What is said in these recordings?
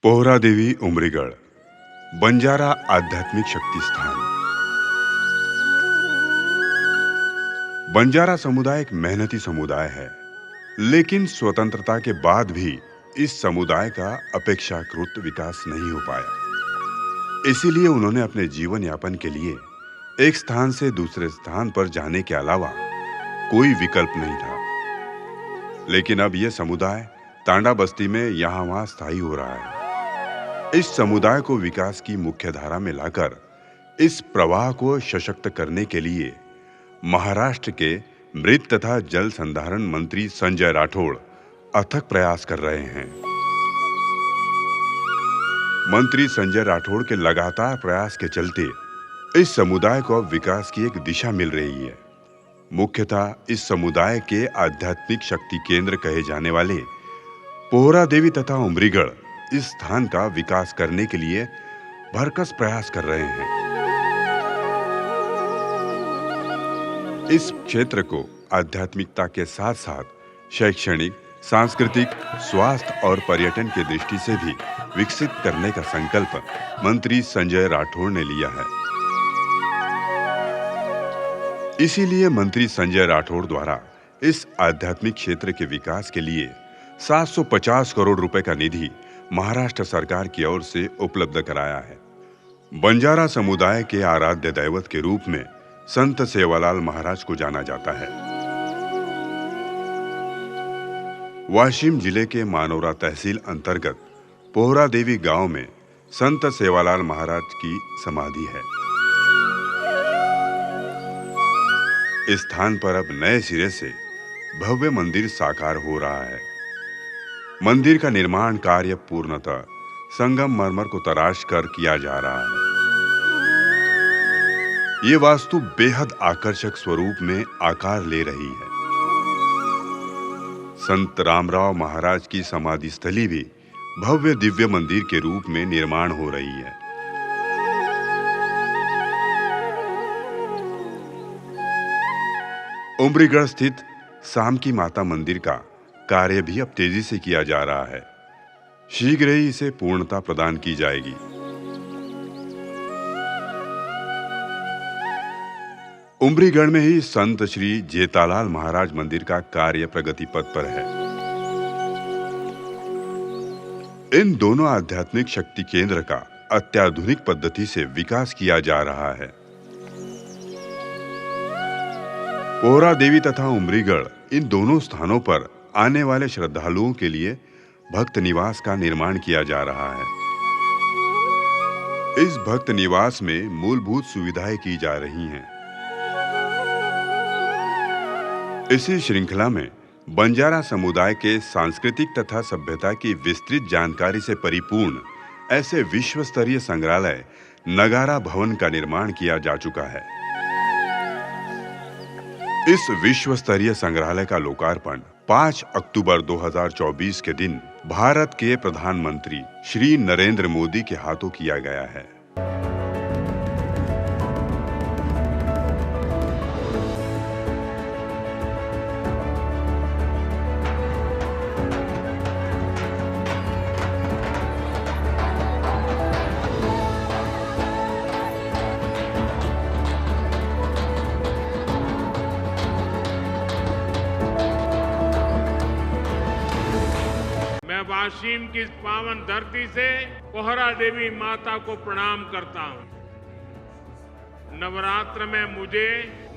पोहरा देवी उमरीगढ़ बंजारा आध्यात्मिक शक्ति स्थान। बंजारा समुदाय एक मेहनती समुदाय है, लेकिन स्वतंत्रता के बाद भी इस समुदाय का अपेक्षाकृत विकास नहीं हो पाया। इसीलिए उन्होंने अपने जीवन यापन के लिए एक स्थान से दूसरे स्थान पर जाने के अलावा कोई विकल्प नहीं था। लेकिन अब यह समुदाय तांडा बस्ती में यहाँ वहाँ स्थायी हो रहा है। इस समुदाय को विकास की मुख्य धारा में लाकर इस प्रवाह को सशक्त करने के लिए महाराष्ट्र के मृत तथा जल संधारण मंत्री संजय राठौड़ अथक प्रयास कर रहे हैं। मंत्री संजय राठौड़ के लगातार प्रयास के चलते इस समुदाय को अब विकास की एक दिशा मिल रही है। मुख्यतः इस समुदाय के आध्यात्मिक शक्ति केंद्र कहे जाने वाले पोहरा देवी तथा उमरीगढ़ इस स्थान का विकास करने के लिए भरकस प्रयास कर रहे हैं। इस क्षेत्र को आध्यात्मिकता के साथ साथ शैक्षणिक, सांस्कृतिक, स्वास्थ्य और पर्यटन की दृष्टि से भी विकसित करने का संकल्प मंत्री संजय राठौड़ ने लिया है। इसीलिए मंत्री संजय राठौड़ द्वारा इस आध्यात्मिक क्षेत्र के विकास के लिए 750 करोड़ रुपए का निधि महाराष्ट्र सरकार की ओर से उपलब्ध कराया है। बंजारा समुदाय के आराध्य दैवत के रूप में संत सेवालाल महाराज को जाना जाता है। वाशिम जिले के मानोरा तहसील अंतर्गत पोहरा देवी गांव में संत सेवालाल महाराज की समाधि है। इस स्थान पर अब नए सिरे से भव्य मंदिर साकार हो रहा है। मंदिर का निर्माण कार्य पूर्णतः संगमरमर को तराश कर किया जा रहा है। ये वास्तु बेहद आकर्षक स्वरूप में आकार ले रही है। संत रामराव महाराज की समाधि स्थली भी भव्य दिव्य मंदिर के रूप में निर्माण हो रही है। उमरीगढ़ स्थित सामकी माता मंदिर का कार्य भी अब तेजी से किया जा रहा है। शीघ्र ही इसे पूर्णता प्रदान की जाएगी। उमरीगढ़ में ही संत श्री जेतालाल महाराज मंदिर का कार्य प्रगति पथ पर है। इन दोनों आध्यात्मिक शक्ति केंद्र का अत्याधुनिक पद्धति से विकास किया जा रहा है। पोहरा देवी तथा उमरीगढ़ इन दोनों स्थानों पर आने वाले श्रद्धालुओं के लिए भक्त निवास का निर्माण किया जा रहा है। इस भक्त निवास में मूलभूत सुविधाएं की जा रही हैं। इसी श्रृंखला में बंजारा समुदाय के सांस्कृतिक तथा सभ्यता की विस्तृत जानकारी से परिपूर्ण ऐसे विश्व स्तरीय संग्रहालय नगारा भवन का निर्माण किया जा चुका है। इस विश्व स्तरीय संग्रहालय का लोकार्पण 5 अक्टूबर 2024 के दिन भारत के प्रधानमंत्री श्री नरेंद्र मोदी के हाथों किया गया है। वाशिम की इस पावन धरती से पोहरा देवी माता को प्रणाम करता हूं। नवरात्र में मुझे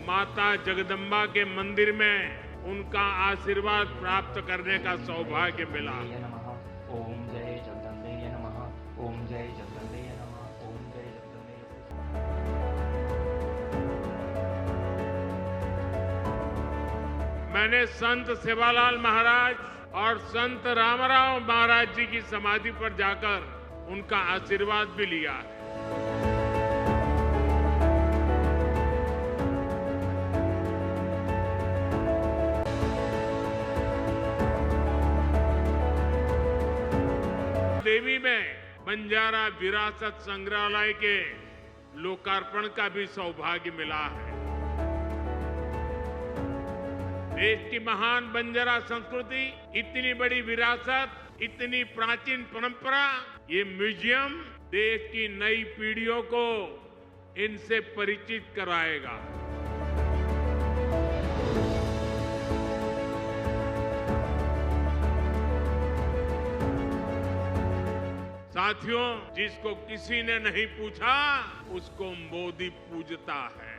माता जगदम्बा के मंदिर में उनका आशीर्वाद प्राप्त करने का सौभाग्य मिला। ओम जय जगदम्बे नमः। ओम जय जगदम्बे नमः। ओम जय जगदम्बे। मैंने संत सेवालाल महाराज और संत रामराव महाराज जी की समाधि पर जाकर उनका आशीर्वाद भी लिया है। देवी में बंजारा विरासत संग्रहालय के लोकार्पण का भी सौभाग्य मिला है। देश की महान बंजारा संस्कृति, इतनी बड़ी विरासत, इतनी प्राचीन परंपरा, ये म्यूजियम देश की नई पीढ़ियों को इनसे परिचित कराएगा। साथियों, जिसको किसी ने नहीं पूछा, उसको मोदी पूजता है।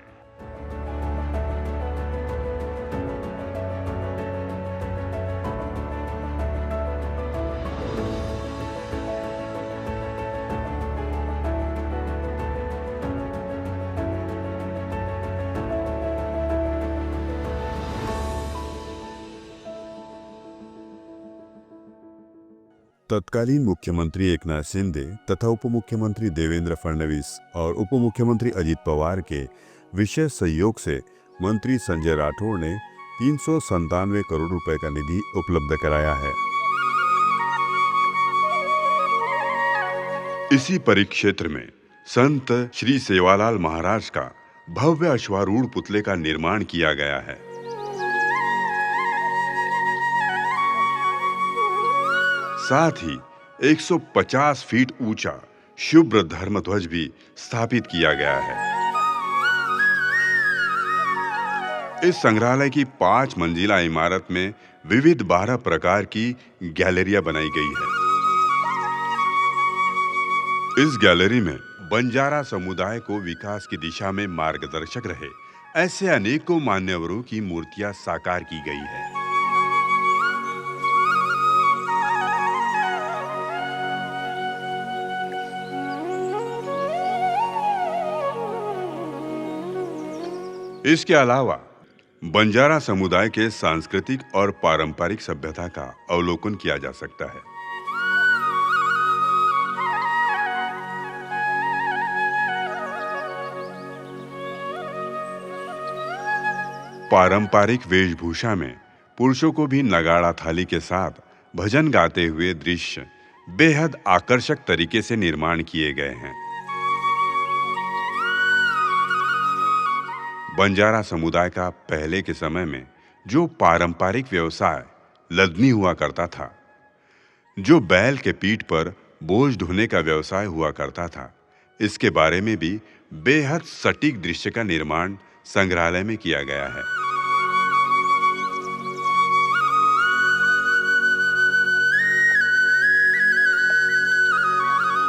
तत्कालीन मुख्यमंत्री एकनाथ शिंदे तथा उप मुख्यमंत्री देवेंद्र फडणवीस और उप मुख्यमंत्री अजित पवार के विशेष सहयोग से मंत्री संजय राठौड़ ने 397 करोड़ रुपए का निधि उपलब्ध कराया है। इसी परिक्षेत्र में संत श्री सेवालाल महाराज का भव्य अश्वारूढ़ पुतले का निर्माण किया गया है। साथ ही 150 फीट ऊंचा शुभ्र धर्म ध्वज भी स्थापित किया गया है। इस संग्रहालय की 5 मंजिला इमारत में विविध 12 प्रकार की गैलरियां बनाई गई है। इस गैलरी में बंजारा समुदाय को विकास की दिशा में मार्गदर्शक रहे ऐसे अनेकों मान्यवरों की मूर्तियां साकार की गई है। इसके अलावा बंजारा समुदाय के सांस्कृतिक और पारंपरिक सभ्यता का अवलोकन किया जा सकता है। पारंपरिक वेशभूषा में पुरुषों को भी नगाड़ा थाली के साथ भजन गाते हुए दृश्य बेहद आकर्षक तरीके से निर्माण किए गए हैं। बंजारा समुदाय का पहले के समय में जो पारंपरिक व्यवसाय लदनी हुआ करता था, जो बैल के पीठ पर बोझ ढोने का व्यवसाय हुआ करता था, इसके बारे में भी बेहद सटीक दृश्य का निर्माण संग्रहालय में किया गया है।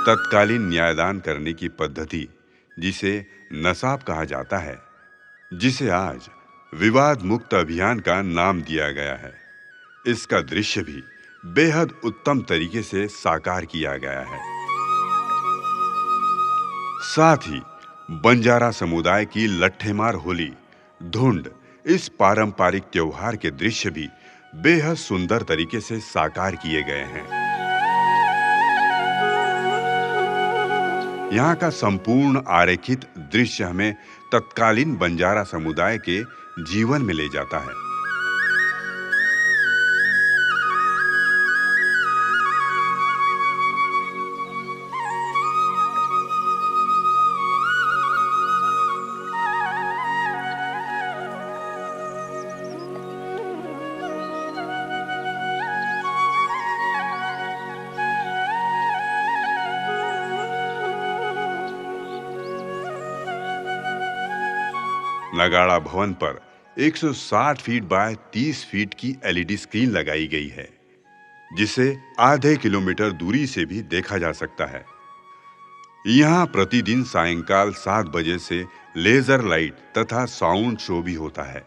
तत्कालीन न्यायदान करने की पद्धति, जिसे नसाब कहा जाता है, जिसे आज विवाद मुक्त अभियान का नाम दिया गया है, इसका दृश्य भी बेहद उत्तम तरीके से साकार किया गया है। साथ ही बंजारा समुदाय की लट्ठेमार होली, धुंड, इस पारंपरिक त्योहार के दृश्य भी बेहद सुंदर तरीके से साकार किए गए हैं। यहाँ का संपूर्ण आरेखित दृश्य हमें तत्कालीन बंजारा समुदाय के जीवन में ले जाता है। नगाड़ा भवन पर 160 फीट बाय 30 फीट की एलईडी स्क्रीन लगाई गई है, जिसे आधे किलोमीटर दूरी से भी देखा जा सकता है। यहाँ प्रतिदिन सायंकाल 7 बजे से लेजर लाइट तथा साउंड शो भी होता है।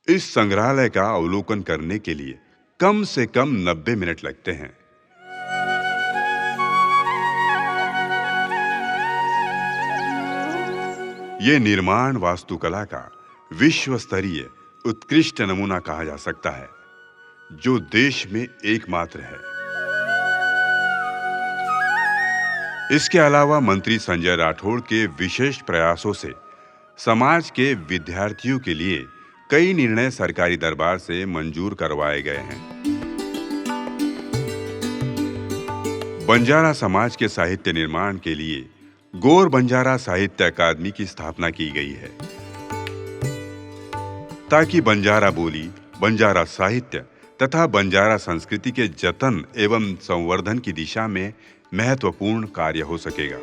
इस संग्रहालय का अवलोकन करने के लिए कम से कम 90 मिनट लगते हैं। ये निर्माण वास्तुकला का विश्व स्तरीय उत्कृष्ट नमूना कहा जा सकता है, जो देश में एकमात्र है। इसके अलावा मंत्री संजय राठौड़ के विशेष प्रयासों से समाज के विद्यार्थियों के लिए कई निर्णय सरकारी दरबार से मंजूर करवाए गए हैं। बंजारा समाज के साहित्य निर्माण के लिए गौर बंजारा साहित्य अकादमी की स्थापना की गई है, ताकि बंजारा बोली, बंजारा साहित्य तथा बंजारा संस्कृति के जतन एवं संवर्धन की दिशा में महत्वपूर्ण कार्य हो सकेगा।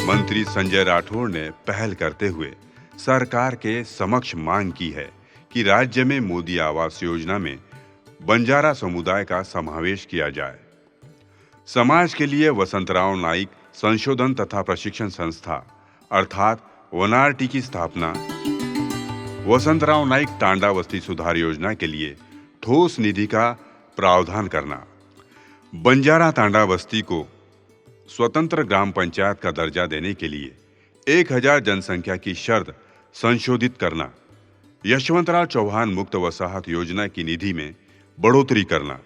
मंत्री संजय राठौड़ ने पहल करते हुए सरकार के समक्ष मांग की है कि राज्य में मोदी आवास योजना में बंजारा समुदाय का समावेश किया जाए। समाज के लिए वसंतराव नाइक संशोधन तथा प्रशिक्षण संस्था अर्थात वनारटी की स्थापना, वसंतराव नाइक टांडा बस्ती सुधार योजना के लिए ठोस निधि का प्रावधान करना, बंजारा टांडा बस्ती को स्वतंत्र ग्राम पंचायत का दर्जा देने के लिए 1000 जनसंख्या की शर्त संशोधित करना, यशवंतराव चौहान मुक्त वसाहत योजना की निधि में बढ़ोतरी करना,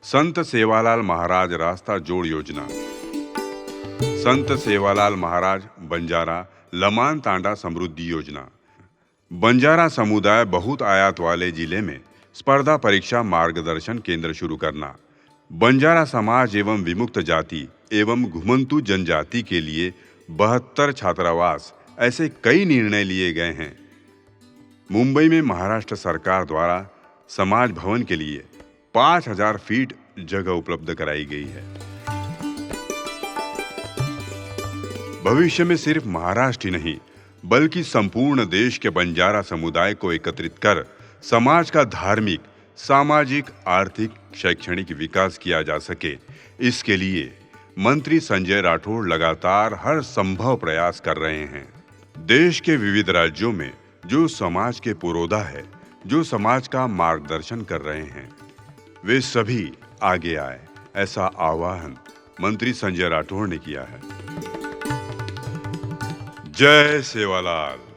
संत सेवालाल महाराज रास्ता जोड़ योजना, संत सेवालाल महाराज बंजारा लमान तांडा समृद्धि योजना, बंजारा समुदाय बहुत आयात वाले जिले में स्पर्धा परीक्षा मार्गदर्शन केंद्र शुरू करना, बंजारा समाज एवं विमुक्त जाति एवं घुमंतु जनजाति के लिए 72 छात्रावास, ऐसे कई निर्णय लिए गए हैं। मुंबई में महाराष्ट्र सरकार द्वारा समाज भवन के लिए 5000 फीट जगह उपलब्ध कराई गई है। भविष्य में सिर्फ महाराष्ट्र ही नहीं बल्कि संपूर्ण देश के बंजारा समुदाय को एकत्रित कर समाज का धार्मिक, सामाजिक, आर्थिक, शैक्षणिक विकास किया जा सके, इसके लिए मंत्री संजय राठौड़ लगातार हर संभव प्रयास कर रहे हैं। देश के विविध राज्यों में जो समाज के पुरोधा है, जो समाज का मार्गदर्शन कर रहे हैं, वे सभी आगे आए, ऐसा आह्वान मंत्री संजय राठौड़ ने किया है। जय सेवालाल।